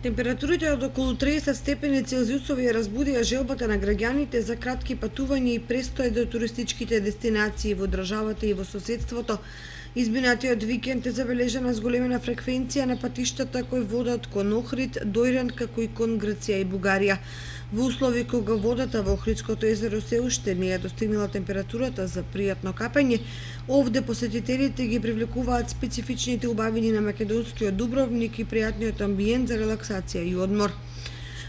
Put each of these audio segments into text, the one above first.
Температурите од околу 30 степени Целзиусови ја разбудија желбата на граѓаните за кратки патувања и престој до туристичките дестинации во државата и во соседството. Избинатиот викенд е забележана зголемена фреквенција на патиштата кои водат кон Охрид, Дојран, како и кон Грција и Бугарија. Во услови кога водата во Охридското езеро се уште не ја достигнала температурата за пријатно капење, овде посетителите ги привлекуваат специфичните убавини на македонскиот Дубровник и пријатниот амбиент за релаксација и одмор.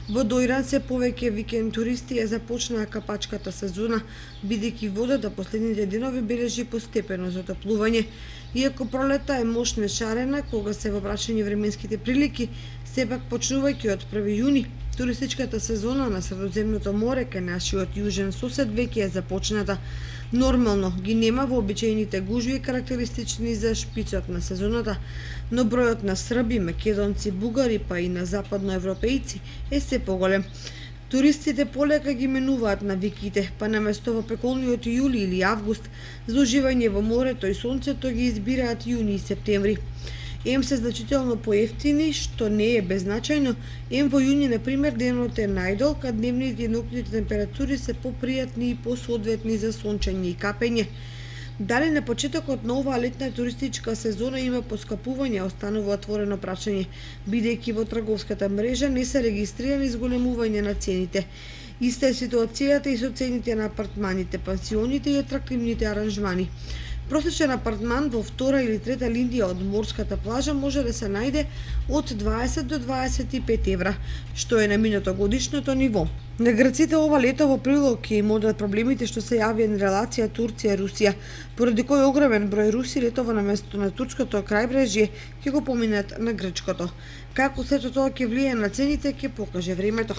Во Дојран се повеќе викенд туристи ја започнаа капачката сезона, бидејќи водата последните денови бележи постепено затоплување. Иако пролета е мощно шарена, кога се во прашање временските прилики, сепак почнувајќи од 1 јуни, туристичката сезона на Средоземното море кај нашиот јужен сосед веќе е започната. Нормално ги нема вообичаените гужви карактеристични за шпицот на сезоната, но бројот на срби, македонци, бугари па и на западноевропејци е се поголем. Туристите полека ги менуваат навиките, па наместо во пеколниот јули или август, за уживање во морето и сонцето ги избираат јуни и септември. Ем се значително поевтини, што не е беззначајно, ем во јуни, например, денот е најдол, кад дневните и ноќните температури се попријатни и посоодветни за сончење и капење. Дали на почетокот на оваа летна туристичка сезона има поскапување, останува отворено прашање, бидејќи во трговската мрежа не се регистрирани зголемување на цените. Иста е ситуацијата и со цените на апартманите, пансионите и атрактивните аранжмани. Просечен апартман во втора или трета линија од морската плажа може да се најде од 20 до 25 евра, што е на минатогодишното ниво. На грците ова лето во прилог ќе им одат проблемите што се јавија на релација Турција-Русија, поради кој огромен број руси летова на место на турското крајбрежје ќе го поминат на грчкото. Како сето тоа ќе влијае на цените ќе покаже времето.